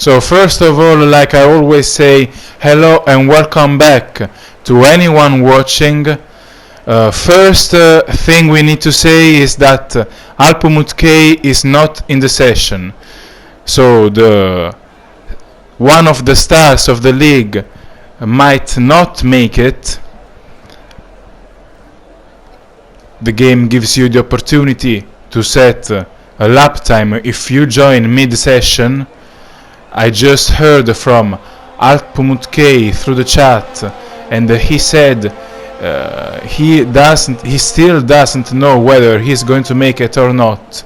So first of all, like I always say, hello and welcome back to anyone watching. First thing we need to say is that Alpumut K is not in the session. So one of the stars of the league might not make it. The game gives you the opportunity to set a lap time if you join mid-session. I just heard from Alpumut K through the chat, and he said he still doesn't know whether he's going to make it or not.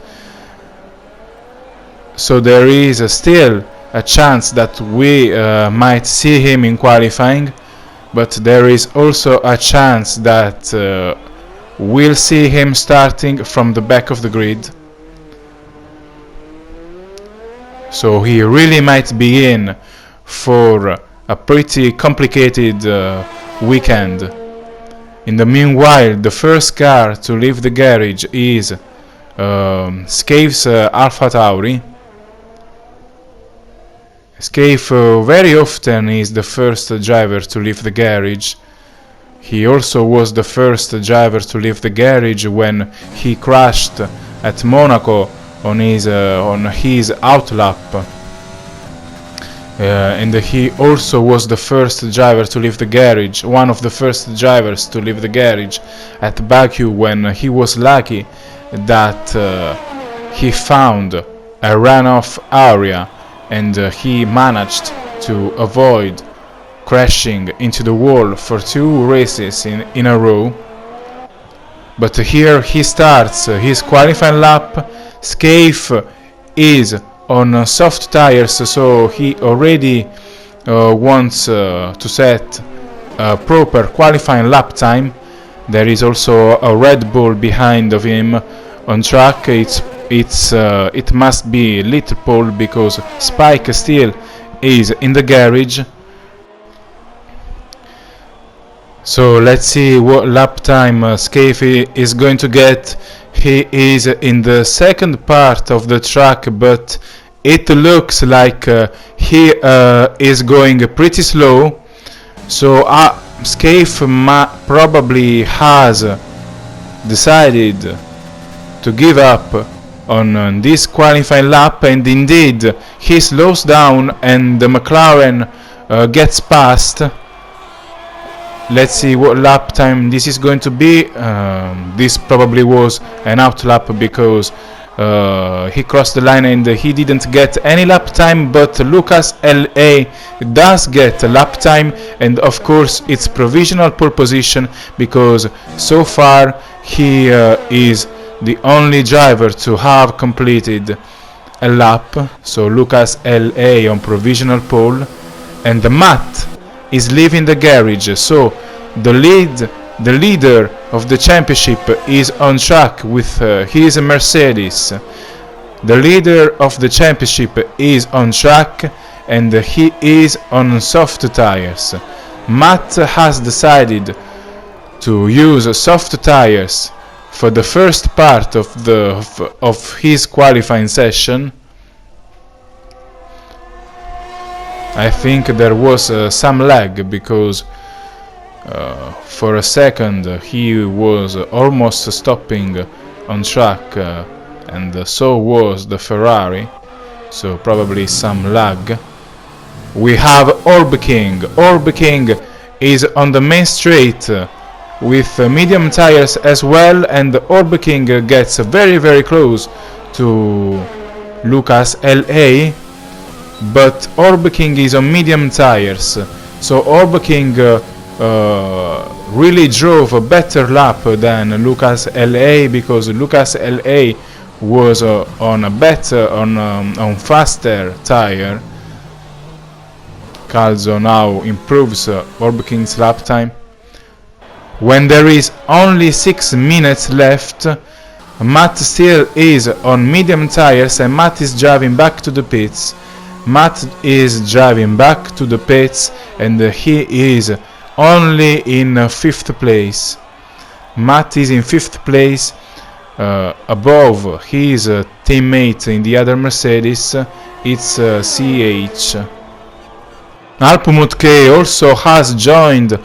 So there is still a chance that we might see him in qualifying, but there is also a chance that we'll see him starting from the back of the grid. So he really might be in for a pretty complicated weekend. In the meanwhile, the first car to leave the garage is Scave's Alpha Tauri. Scave very often is the first driver to leave the garage. He also was the first driver to leave the garage when he crashed at Monaco on his outlap, and he also was the first driver to leave the garage, one of the first drivers to leave the garage at Baku, when he was lucky that he found a runoff area and he managed to avoid crashing into the wall for 2 races in a row. But here he starts his qualifying lap. Scave is on soft tires, so he already wants to set a proper qualifying lap time. There is also a Red Bull behind of him on track. It must be Little Paul because Spike still is in the garage. So let's see what lap time Scafey is going to get. He is in the second part of the track, but it looks like he is going pretty slow. So Scafe probably has decided to give up on this qualifying lap, and indeed he slows down and the McLaren gets past. Let's see what lap time this is going to be. This probably was an out lap because he crossed the line and he didn't get any lap time, but Lucas LA does get a lap time, and of course it's provisional pole position because so far he is the only driver to have completed a lap. So Lucas LA on provisional pole, and Matt is leaving the garage, so the leader of the championship is on track with his Mercedes. The leader of the championship is on track and he is on soft tires. Matt has decided to use soft tires for the first part of his qualifying session. I think there was some lag because for a second he was almost stopping on track, and so was the Ferrari, so probably some lag. We have Orb King. Orb King is on the main straight with medium tires as well, and Orb King gets very close to Lucas LA, but Orb King is on medium tires, so Orb King really drove a better lap than Lucas LA, because Lucas LA was on faster tire. Calzo now improves Orb King's lap time. When there is only 6 minutes left, Matt still is on medium tires and Matt is driving back to the pits. Matt is driving back to the pits and he is only in 5th place. Matt is in 5th place. above his teammate in the other Mercedes. It's CH. Alpmut K also has joined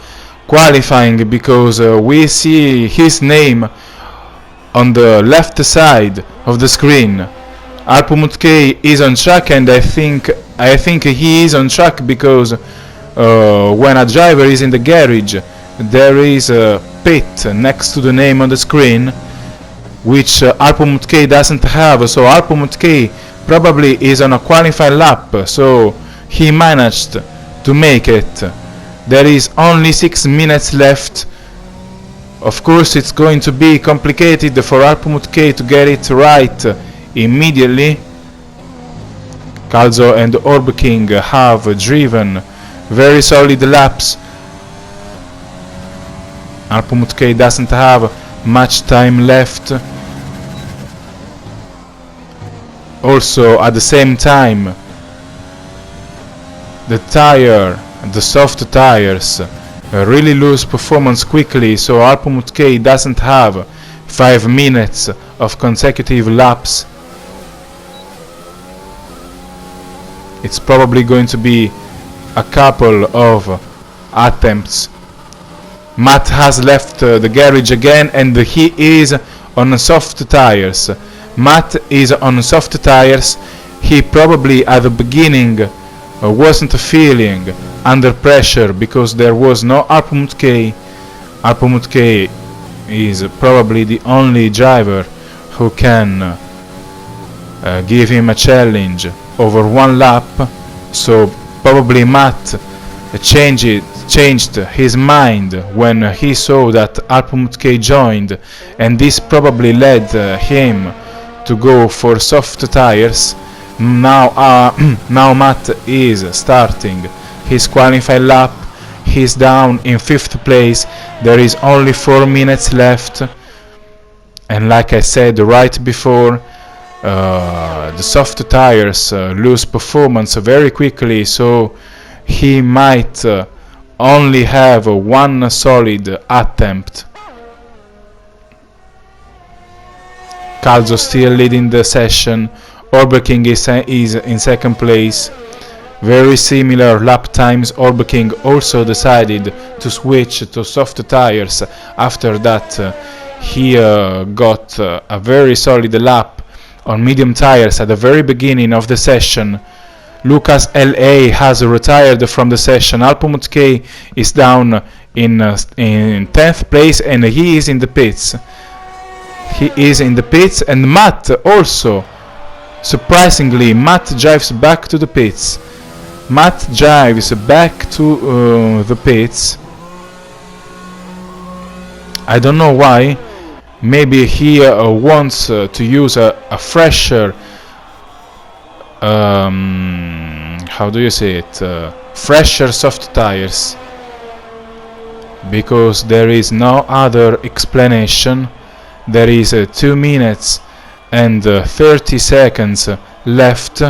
qualifying, because we see his name on the left side of the screen. Alpmut K is on track, and I think he is on track because when a driver is in the garage, there is a pit next to the name on the screen, which Alpmut K doesn't have. So Alpmut K probably is on a qualifying lap, so he managed to make it. There is only 6 minutes left. Of course, it's going to be complicated for Alpmut K to get it right immediately. Calzo and Orb King have driven very solid laps. Alpmut K doesn't have much time left. Also, at the same time, the soft tires really lose performance quickly, so Alpmut K doesn't have 5 minutes of consecutive laps. It's probably going to be a couple of attempts. Matt has left the garage again, and he is on soft tires. Matt is on soft tires. He probably at the beginning wasn't feeling under pressure because there was no Alpmut K. Alpmut K is probably the only driver who can give him a challenge over one lap, so probably Matt changed his mind when he saw that Alpmut K joined, and this probably led him to go for soft tires. Now Matt is starting his qualifying lap. He's down in 5th place. There is only 4 minutes left, and like I said right before, the soft tires lose performance very quickly, so he might only have one solid attempt. Calzo still leading the session. Orb King is in 2nd place. Very similar lap times. Orb King also decided to switch to soft tires after that he got a very solid lap on medium tires at the very beginning of the session. Lucas LA has retired from the session. Alpmut K is down in 10th place, and he is in the pits. And Matt also, surprisingly, Matt drives back to the pits. Matt drives back to the pits. I don't know why. Maybe he wants to use a fresher, how do you say it? Fresher soft tires. Because there is no other explanation. There is 2 minutes and 30 seconds left.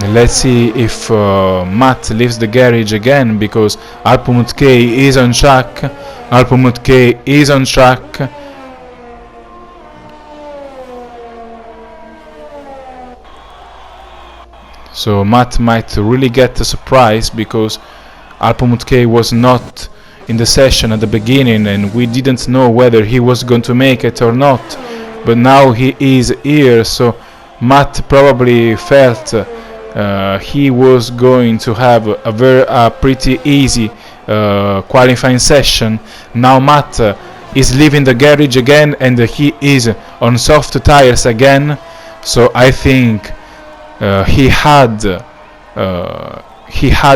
Let's see if Matt leaves the garage again, because Alpmut K is on track. Alpmut K is on track. So Matt might really get a surprise, because Alpmut K was not in the session at the beginning and we didn't know whether he was going to make it or not, but now he is here, so Matt probably felt he was going to have a pretty easy qualifying session. Now Matt is leaving the garage again and he is on soft tires again, so I think he had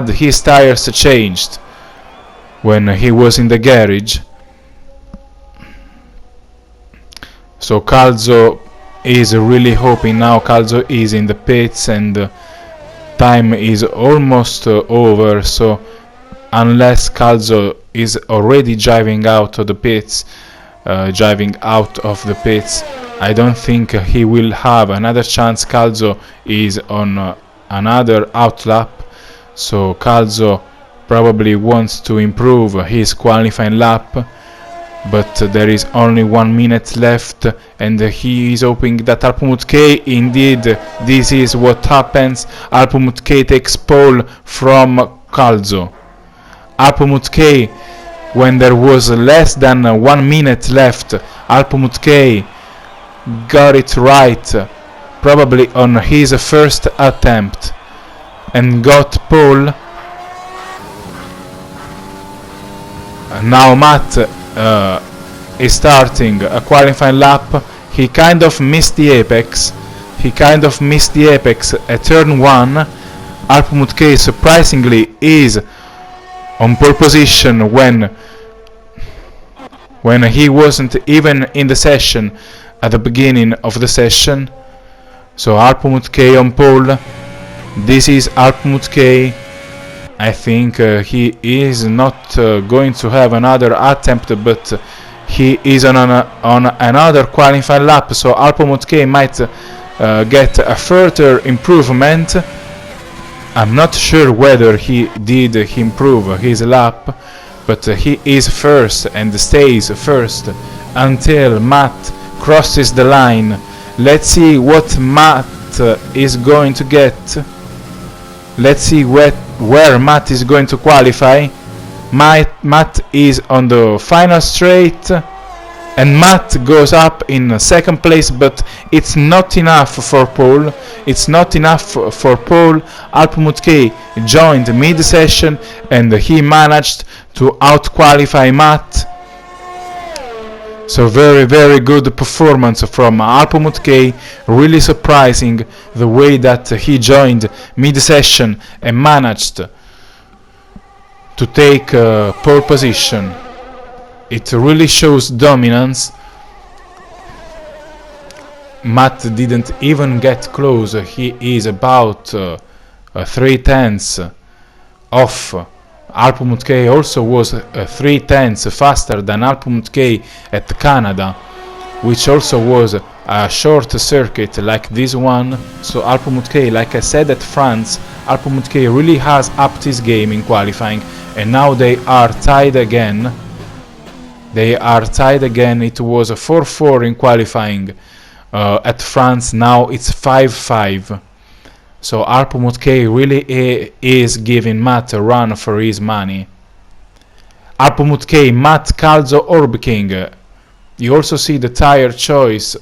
his tires changed when he was in the garage. So Calzo is really hoping now. Calzo is in the pits and time is almost over, so unless Calzo is already driving out of the pits, I don't think he will have another chance. Calzo is on another outlap, so Calzo probably wants to improve his qualifying lap. but there is only 1 minute left, and he is hoping that Alpmut K, indeed this is what happens. Alpmut K takes pole from Calzo. Alpmut K, when there was less than 1 minute left, Alpmut K got it right, probably on his first attempt, and got pole. Now Matt is starting a qualifying lap. He kind of missed the apex. At turn 1. Alpmut K surprisingly is on pole position when he wasn't even in the session at the beginning of the session. So Alpmut K on pole. This is Alpmut K. I think he is not going to have another attempt, but he is on another qualifying lap, so Alpmut K might get a further improvement. I'm not sure whether he did improve his lap, but he is first and stays first until Matt crosses the line. Let's see what Matt is going to get. Let's see where Matt is going to qualify. Matt is on the final straight, and Matt goes up in second place, but it's not enough for pole. Alpmut K joined mid-session, and he managed to out-qualify Matt. So very, very good performance from Alpmut K. Really surprising the way that he joined mid-session and managed to take pole position. It really shows dominance. Matt didn't even get close. He is about 3/10 off. Alpmut K also was 3/10 faster than Alpmut K at Canada, which also was a short circuit like this one. So Alpmut K, like I said at France, Alpmut K really has upped his game in qualifying, and now they are tied again. It was a 4-4 in qualifying at France. Now it's 5-5. So Alpmut K really is giving Matt a run for his money. Alpmut K, Matt, Calzo, Orb King. You also see the tire choice.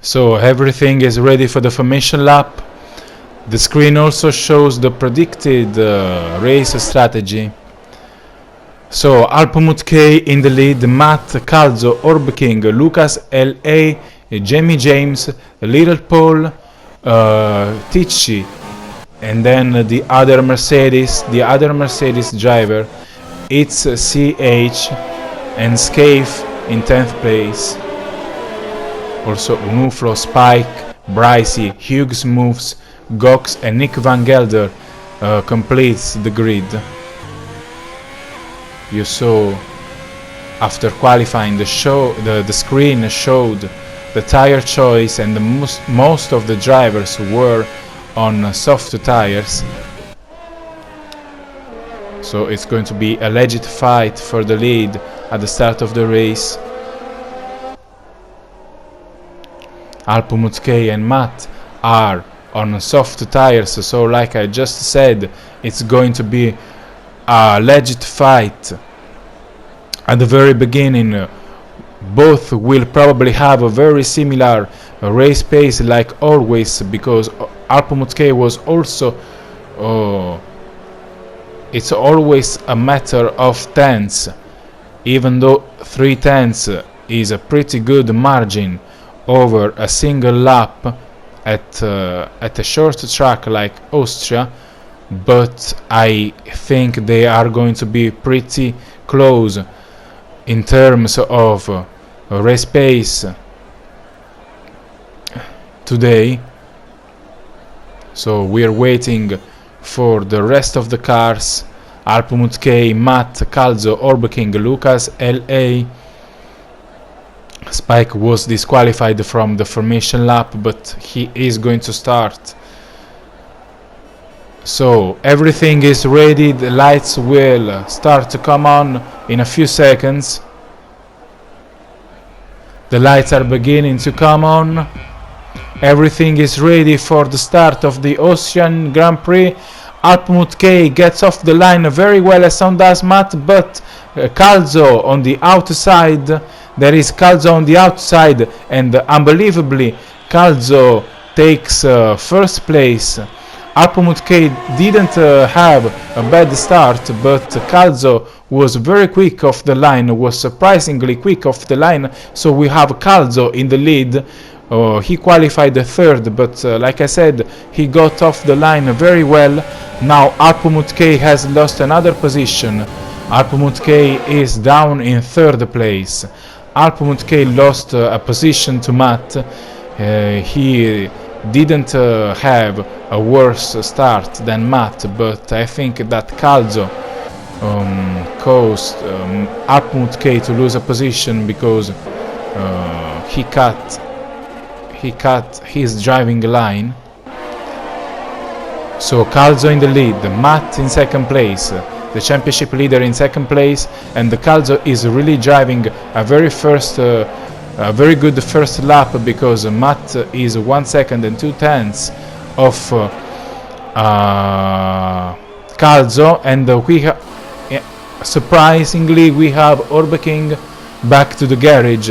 So everything is ready for the formation lap. The screen also shows the predicted race strategy. So Alpmut K in the lead, Matt, Calzo, Orb King, Lucas, LA, Jamie James, Little Paul, Ticci, and then the other Mercedes driver, it's CH, and Scaife in 10th place. Also Unuflo, Spike, Brycey, Hughes moves, Gox, and Nick Van Gelder completes the grid. You saw after qualifying the screen showed the tire choice, and most of the drivers were on soft tires. So it's going to be a legit fight for the lead at the start of the race. Alpmut K and Matt are on soft tires, so like I just said, it's going to be a legit fight. At the very beginning, both will probably have a very similar race pace like always, because Alpmut K was also oh, it's always a matter of tenths, even though 3 tenths is a pretty good margin over a single lap at a short track like Austria, but I think they are going to be pretty close in terms of race pace today. So we're waiting for the rest of the cars. Alpmut K, Matt, Calzo, Orbeking, Lucas, LA. Spike was disqualified from the formation lap, but he is going to start. So everything is ready, the lights will start to come on in a few seconds. The lights are beginning to come on. Everything is ready for the start of the Austrian Grand Prix. Alpmut K gets off the line very well, as on does Matt, but Calzo on the outside. There is Calzo on the outside, and unbelievably Calzo takes first place. Alpmut K didn't have a bad start, but Calzo was very quick off the line, was surprisingly quick off the line, so we have Calzo in the lead. He qualified third, but like I said, he got off the line very well. Now Alpmut K has lost another position. Alpmut K is down in third place. Alpmut K lost a position to Matt. He didn't have a worse start than Matt, but I think that Calzo caused Alpmut K to lose a position because he cut his driving line. So Calzo in the lead, Matt in second place, the championship leader in second place, and the Calzo is really driving a very good first lap, because Matt is 1 second and 2 tenths of Calzo, and surprisingly we have Orbeking back to the garage.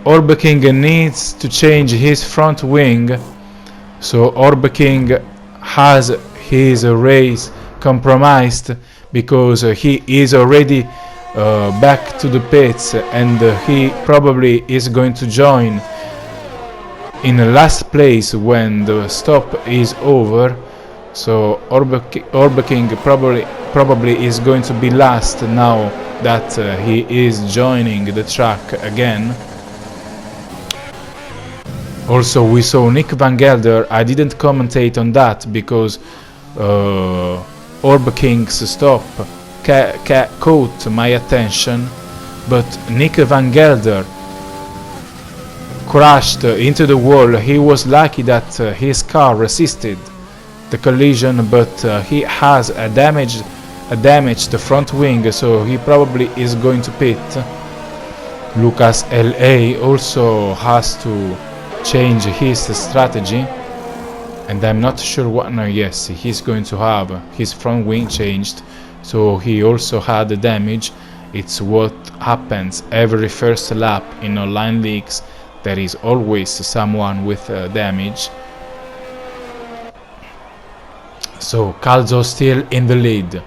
Orbeking needs to change his front wing, so Orbeking has his race compromised because he is already back to the pits, and he probably is going to join in the last place when the stop is over. So Orbeking probably is going to be last now that he is joining the track again. Also, we saw Nick Van Gelder. I didn't commentate on that because Orbeking's stop caught my attention, but Nick Van Gelder crashed into the wall. He was lucky that his car resisted the collision, but he has a damaged front wing, so he probably is going to pit. Lucas LA also has to change his strategy, and I'm not sure what. No, yes, he's going to have his front wing changed, so he also had the damage. It's what happens every first lap in online leagues. There is always someone with damage. So Calzo still in the lead.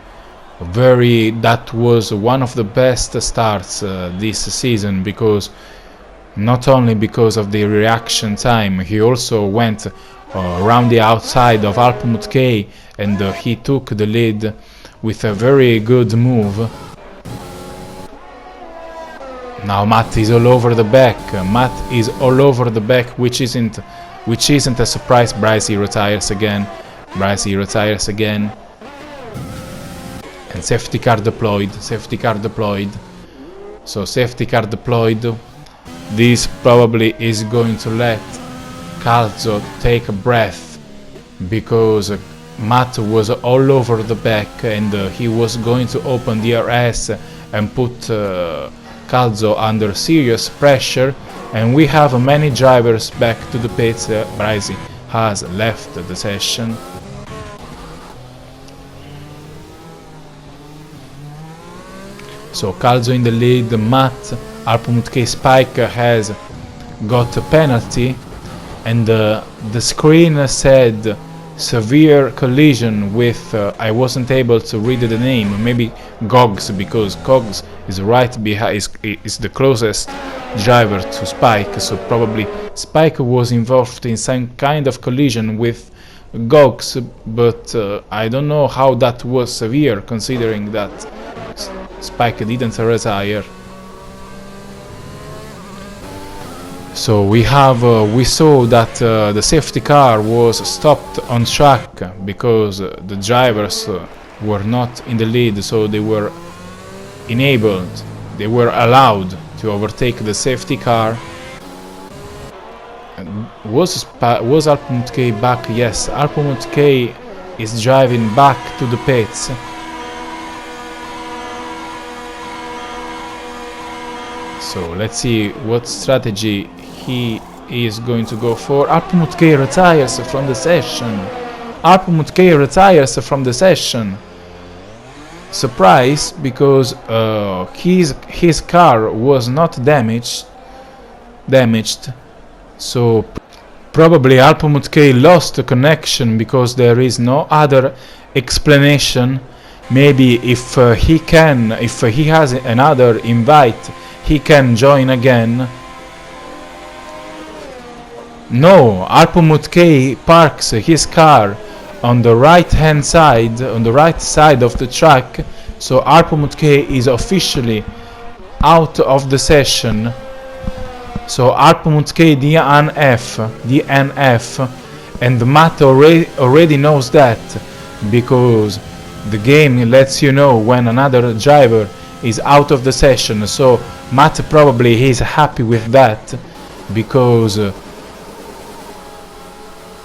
That was one of the best starts this season, because not only because of the reaction time, he also went around the outside of Alpmut K, and he took the lead with a very good move. Now Matt is all over the back. Which isn't a surprise. Bryce retires again. And safety car deployed. So safety car deployed. This probably is going to let Calzo take a breath, because Matt was all over the back, and he was going to open DRS and put Calzo under serious pressure. And we have many drivers back to the pits. Bryce has left the session. So Calzo in the lead. Matt, Alpmut K Spike has got a penalty, and the screen said severe collision with, I wasn't able to read the name, maybe Gogs, because Gogs is right behind, is the closest driver to Spike, so probably Spike was involved in some kind of collision with Gogs, but I don't know how that was severe, considering that Spike didn't retire. So we saw that the safety car was stopped on track because the drivers were not in the lead, so they were enabled, they were allowed to overtake the safety car. Was Alpmut K back? Yes, Alpmut K is driving back to the pits. So let's see what strategy he is going to go for. Alpmut K retires from the session. Alpmut K retires from the session. Surprise, because his car was not damaged. So probably Alpmut K lost the connection because there is no other explanation. Maybe if he has another invite, he can join again. No, Alpmut K parks his car on the right hand side, on the right side of the track, so Alpmut K is officially out of the session. So Alpmut K DNF, and Matt already knows that, because the game lets you know when another driver is out of the session, so Matt probably is happy with that, because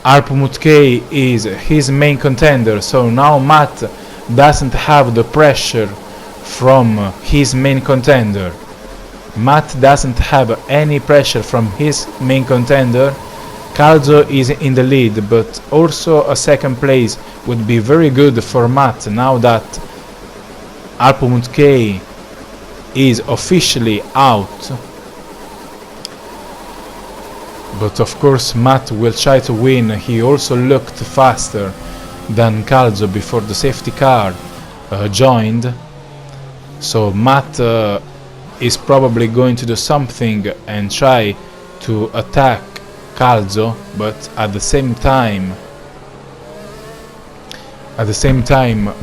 Alpmut K is his main contender, so now Matt doesn't have the pressure from his main contender. Matt doesn't have any pressure from his main contender. Calzo is in the lead, but also a second place would be very good for Matt now that Alpmut K is officially out. But of course Matt will try to win. He also looked faster than Calzo before the safety car joined. So Matt is probably going to do something and try to attack Calzo, but at the same time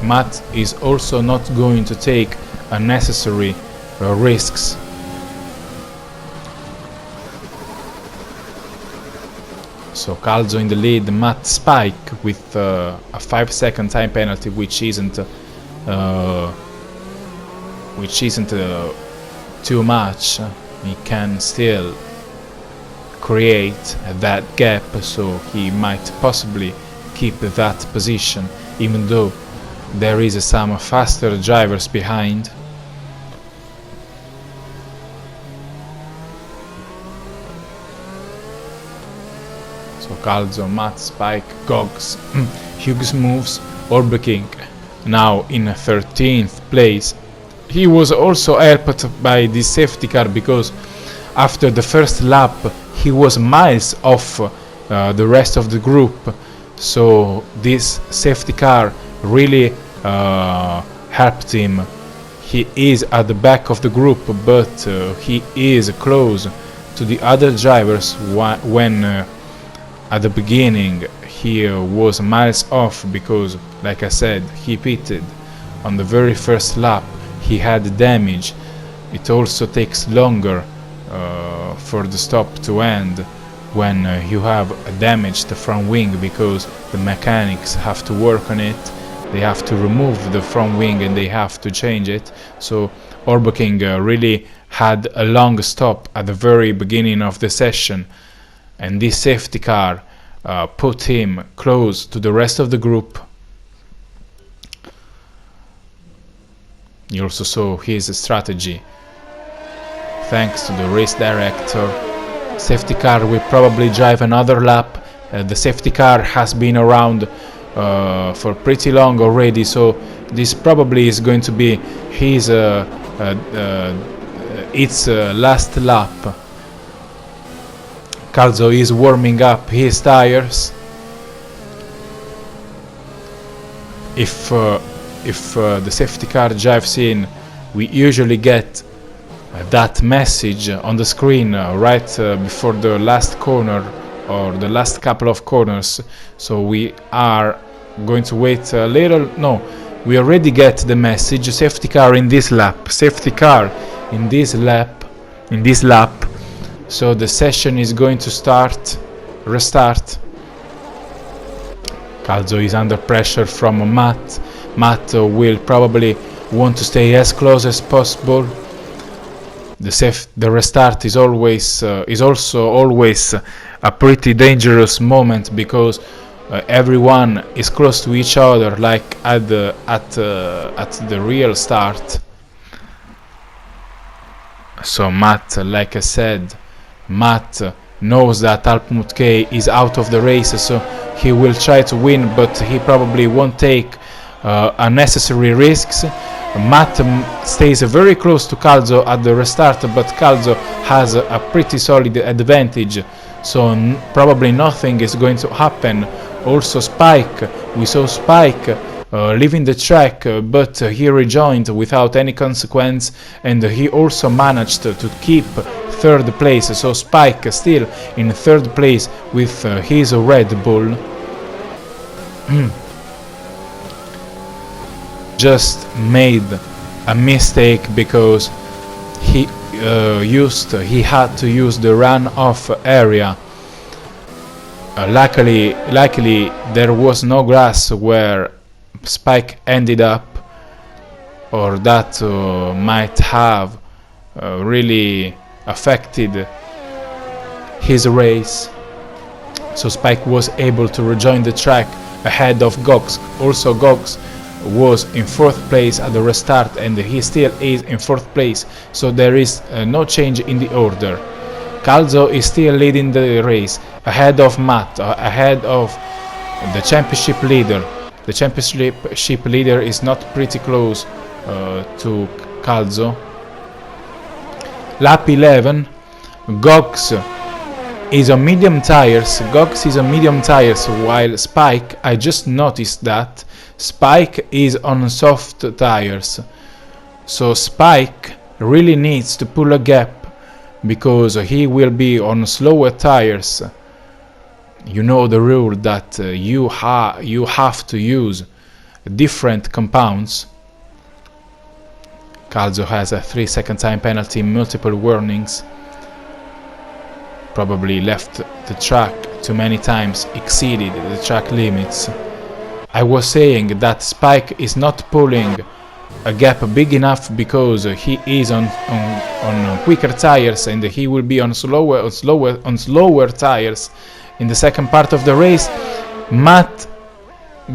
Matt is also not going to take unnecessary risks. So Calzo in the lead, Matt Spike with a 5-second time penalty, which isn't too much. He can still create that gap, so he might possibly keep that position, even though there is some faster drivers behind. So Calzo, Matt, Spike, Gogs, Hughes moves, Orbeking now in 13th place. He was also helped by the safety car, because after the first lap he was miles off the rest of the group, so this safety car really helped him. He is at the back of the group, but he is close to the other drivers when at the beginning he was miles off, because like I said, he pitted on the very first lap. He had damage. It also takes longer for the stop to end when you have a damaged front wing, because the mechanics have to work on it. They have to remove the front wing and they have to change it. So Orbeking really had a long stop at the very beginning of the session, and this safety car put him close to the rest of the group. You also saw his strategy. Thanks to the race director, safety car will probably drive another lap. The safety car has been around for pretty long already, so this probably is going to be his its last lap. Calzo is warming up his tires. if the safety car drives in, we usually get that message on the screen right before the last corner or the last couple of corners. So we are going to wait a little. No, we already get the message: safety car in this lap, safety car in this lap. So the session is going to restart. Calzo is under pressure from Matt. Matt will probably want to stay as close as possible. The restart is also always a pretty dangerous moment, because everyone is close to each other, like at the real start. So Matt, like I said, Matt knows that Alpmut K is out of the race, so he will try to win, but he probably won't take unnecessary risks. Matt stays very close to Calzo at the restart, but Calzo has a pretty solid advantage, so probably nothing is going to happen. Also Spike, we saw Spike leaving the track, but he rejoined without any consequence, and he also managed to keep third place. So Spike still in third place with his Red Bull. Just made a mistake because he had to use the runoff area. Luckily there was no grass where Spike ended up, or that might have really affected his race. So Spike was able to rejoin the track ahead of Gox. Also Gox was in fourth place at the restart, and he still is in fourth place, so there is no change in the order. Calzo is still leading the race, ahead of Matt, ahead of the championship leader. The championship leader is not pretty close to Calzo. Lap 11, Gox is on medium tires. While Spike, I just noticed that Spike is on soft tires. So Spike really needs to pull a gap, because he will be on slower tires. You know the rule that you have to use different compounds. Calzo has a 3-second time penalty, multiple warnings. Probably left the track too many times, exceeded the track limits. I was saying that Spike is not pulling a gap big enough because he is on quicker tires, and he will be on slower tires in the second part of the race. Matt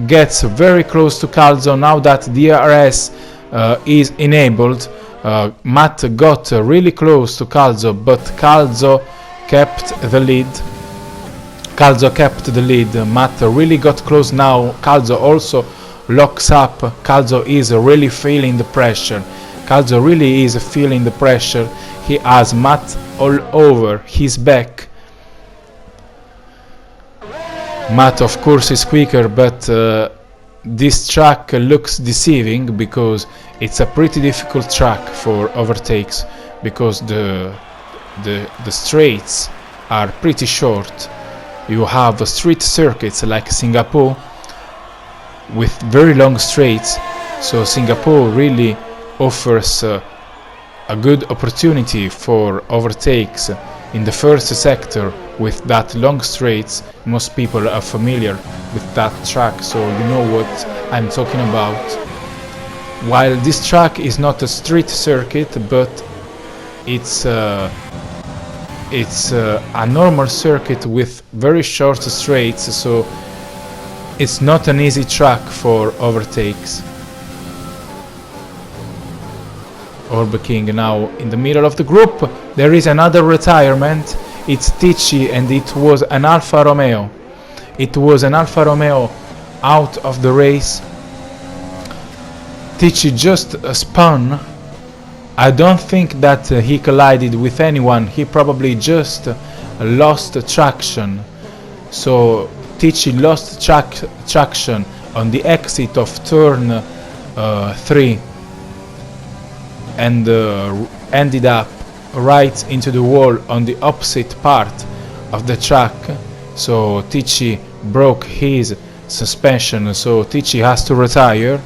gets very close to Calzo now that DRS is enabled. Matt got really close to Calzo, but Calzo kept the lead. Matt really got close now. Calzo also locks up. Calzo is really feeling the pressure. He has Matt all over his back. Matt of course is quicker, but this track looks deceiving because it's a pretty difficult track for overtakes, because the straights are pretty short. You have street circuits like Singapore with very long straights, so Singapore really offers a good opportunity for overtakes in the first sector with that long straights. Most people are familiar with that track, so you know what I'm talking about. While this track is not a street circuit, but it's a normal circuit with very short straights, so it's not an easy track for overtakes. Orb King now in the middle of the group. There is another retirement. It's Ticci, and it was an Alfa Romeo. Out of the race. Ticci just spun. I don't think that he collided with anyone. He probably just lost traction. So Ticci lost traction on the exit of turn 3 and ended up right into the wall on the opposite part of the track. So Tichy broke his suspension, so Tichy has to retire.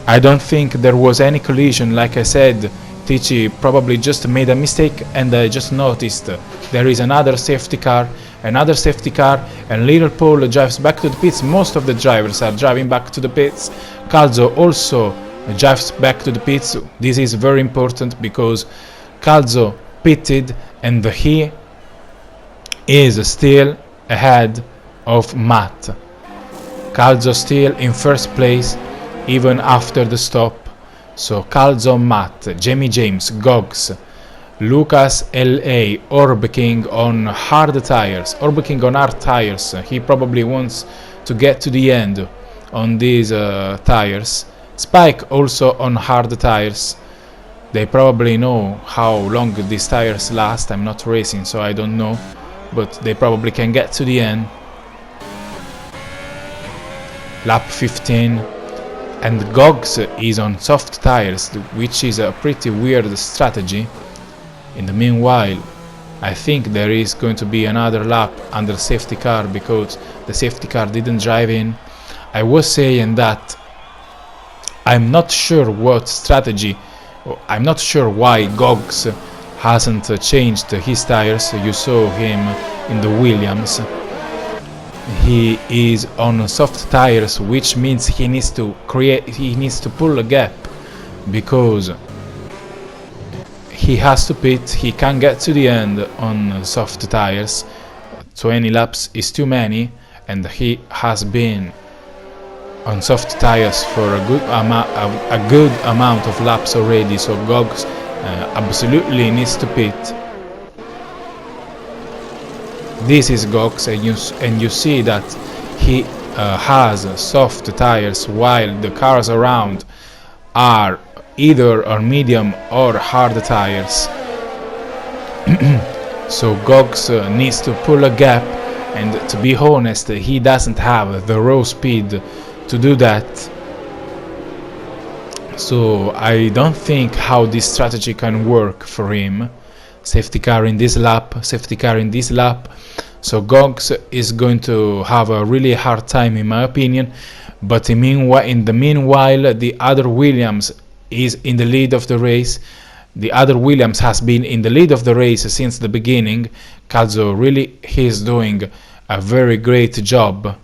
I don't think there was any collision. Like I said, Tichy probably just made a mistake, and I just noticed there is another safety car, and Little Paul drives back to the pits. Most of the drivers are driving back to the pits. Calzo also drives back to the pits. This is very important because Calzo pitted and he is still ahead of Matt. Calzo still in first place even after the stop. So Calzo, Matt, Jamie James, Gogs, Lucas L.A., Orb King on hard tires. Orb King on hard tires. He probably wants to get to the end on these tires. Spike also on hard tires. They probably know how long these tires last. I'm not racing, so I don't know, but they probably can get to the end. Lap 15, and Gogs is on soft tires, which is a pretty weird strategy. In the meanwhile, I think there is going to be another lap under safety car because the safety car didn't drive in. I was saying that I'm not sure what strategy, I'm not sure why Gogs hasn't changed his tires. You saw him in the Williams. He is on soft tires, which means he needs to pull a gap because he has to pit. He can't get to the end on soft tires. 20 laps is too many, and he has been on soft tires for a good amount of laps already, so Gogs absolutely needs to pit. This is Gogs, and you see that he has soft tires while the cars around are either on medium or hard tires. So Gogs needs to pull a gap, and to be honest, he doesn't have the raw speed to do that. So I don't think how this strategy can work for him. Safety car in this lap, so Gogs is going to have a really hard time in my opinion. But in the meanwhile, the other Williams is in the lead of the race. The other Williams has been in the lead of the race since the beginning. Calzo really is doing a very great job.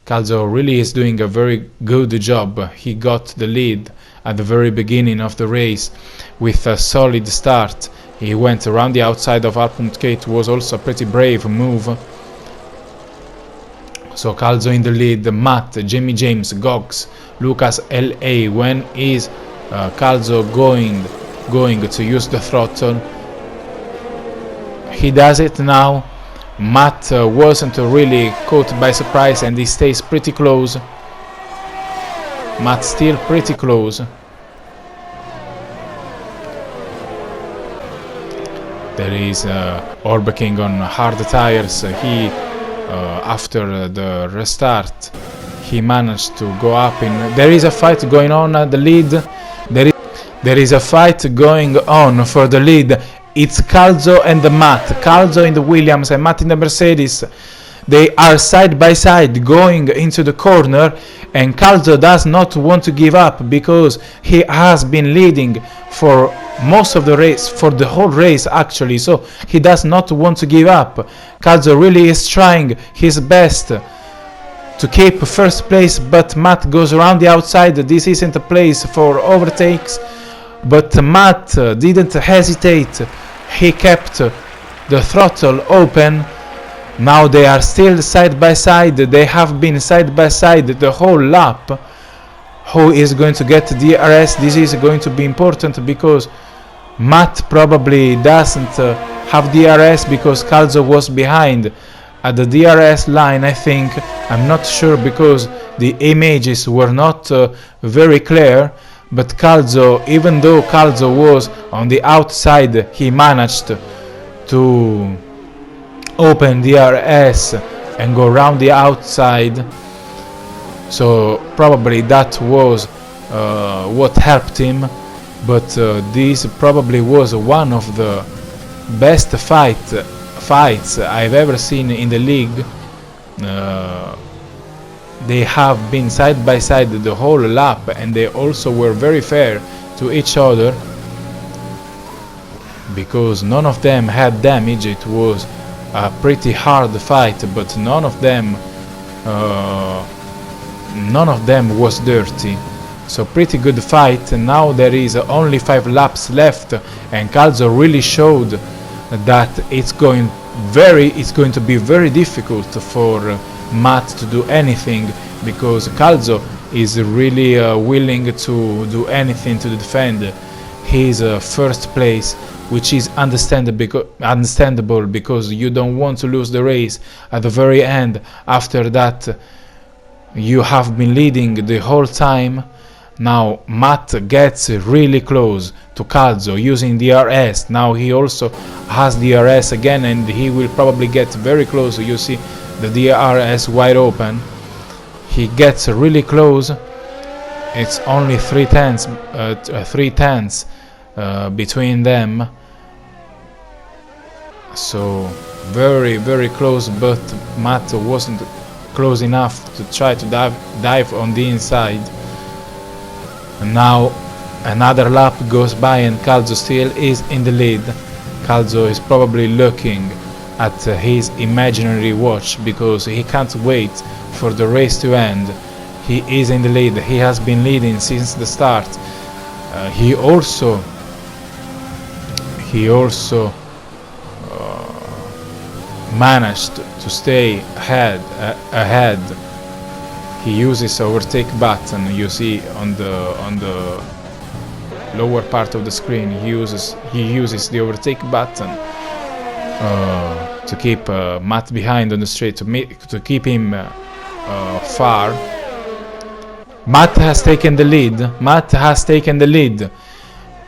Calzo really is doing a very good job. He got the lead at the very beginning of the race with a solid start. He went around the outside of Alpunt. It was also a pretty brave move. So Calzo in the lead, Matt, Jamie James, Gogs, Lucas L.A. When is Calzo going to use the throttle? He does it now. Matt wasn't really caught by surprise, and he stays pretty close. Matt still pretty close. There is Orb King on hard tires. He after the restart he managed to go up in. There is a fight going on at the lead. There is a fight going on for the lead. It's Calzo and Matt. Calzo in the Williams and Matt in the Mercedes. They are side by side going into the corner, and Calzo does not want to give up because he has been leading for most of the race, for the whole race actually, so he does not want to give up. Calzo really is trying his best to keep first place, but Matt goes around the outside. This isn't a place for overtakes, but Matt didn't hesitate. He kept the throttle open. Now they are still side by side. They have been side by side the whole lap. Who is going to get DRS? This is going to be important because Matt probably doesn't have DRS because Calzo was behind at the DRS line, I think. I'm not sure because the images were not very clear. But Calzo, even though Calzo was on the outside, he managed to open DRS and go around the outside. so probably that was what helped him. But this probably was one of the best fights I've ever seen in the league. They have been side by side the whole lap, and they also were very fair to each other, because none of them had damage. It was a pretty hard fight, but none of them was dirty. So pretty good fight. And now there is only 5 laps left, and Calzo really showed that it's going to be very difficult for Matt to do anything, because Calzo is really willing to do anything to defend his first place, which is understandable, because you don't want to lose the race at the very end after that you have been leading the whole time. Now Matt gets really close to Calzo using DRS. Now he also has DRS again, and he will probably get very close. You see the DRS wide open. He gets really close. It's only 3 tenths between them, so very very close, but Matt wasn't close enough to try to dive on the inside. And now another lap goes by, and Calzo still is in the lead. Calzo is probably looking at his imaginary watch, because he can't wait for the race to end. He is in the lead. He has been leading since the start. He also managed to stay ahead. He uses overtake button. You see on the lower part of the screen, he uses the overtake button to keep Matt behind on the straight, to keep him far. Matt has taken the lead.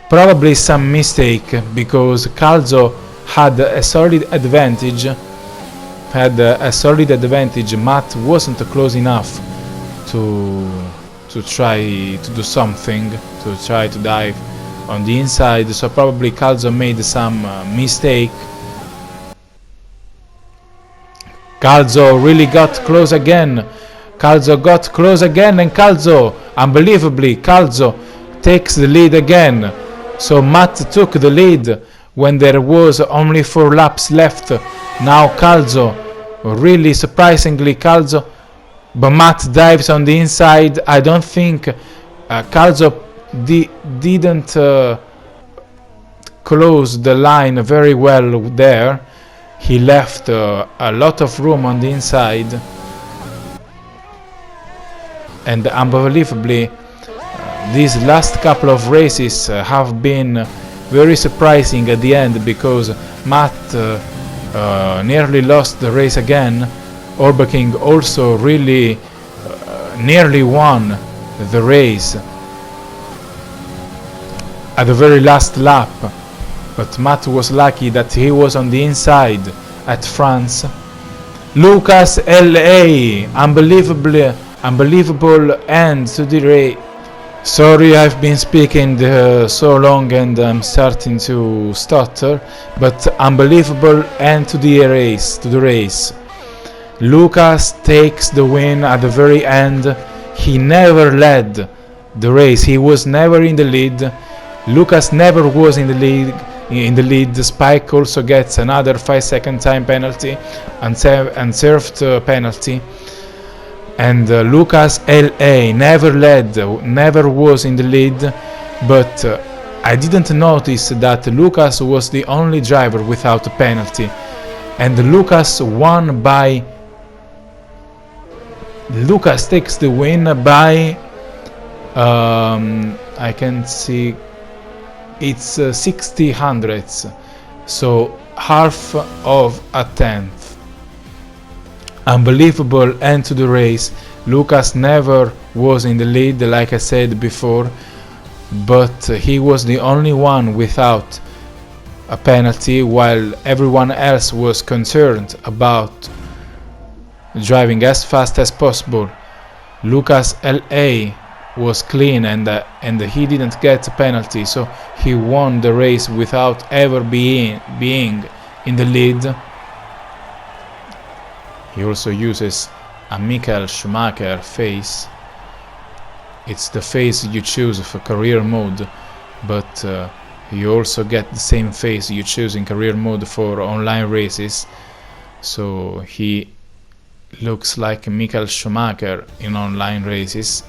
Probably some mistake, because Calzo had a solid advantage. Matt wasn't close enough to try to do something, to try to dive on the inside, so probably Calzo made some mistake. Calzo really got close again. And Calzo, unbelievably, Calzo takes the lead again. So Matt took the lead when there was only 4 laps left. Now Calzo, really surprisingly, but Matt dives on the inside. I don't think Calzo didn't close the line very well there. He left a lot of room on the inside, and unbelievably these last couple of races have been very surprising at the end, because Matt nearly lost the race again. Orbeking also really nearly won the race at the very last lap, but Matt was lucky that he was on the inside at France. Lucas LA, unbelievable end to the race. Sorry, I've been speaking so long and I'm starting to stutter, but unbelievable end to the race. Lucas takes the win at the very end. He never led the race. He was never in the lead. Lucas never was in the lead. Spike also gets another 5-second time penalty, unserved penalty. And Lucas LA never was in the lead, but I didn't notice that Lucas was the only driver without a penalty, and Lucas takes the win by I can see it's 60 hundredths, so half of a tenth. Unbelievable end to the race. Lucas never was in the lead, like I said before, but he was the only one without a penalty, while everyone else was concerned about driving as fast as possible. Lucas LA was clean and he didn't get a penalty, so he won the race without ever being in the lead. He also uses a Michael Schumacher face. It's the face you choose for career mode, but you also get the same face you choose in career mode for online races. So he looks like Michael Schumacher in online races.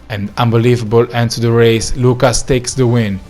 An unbelievable end to the race. Lucas takes the win.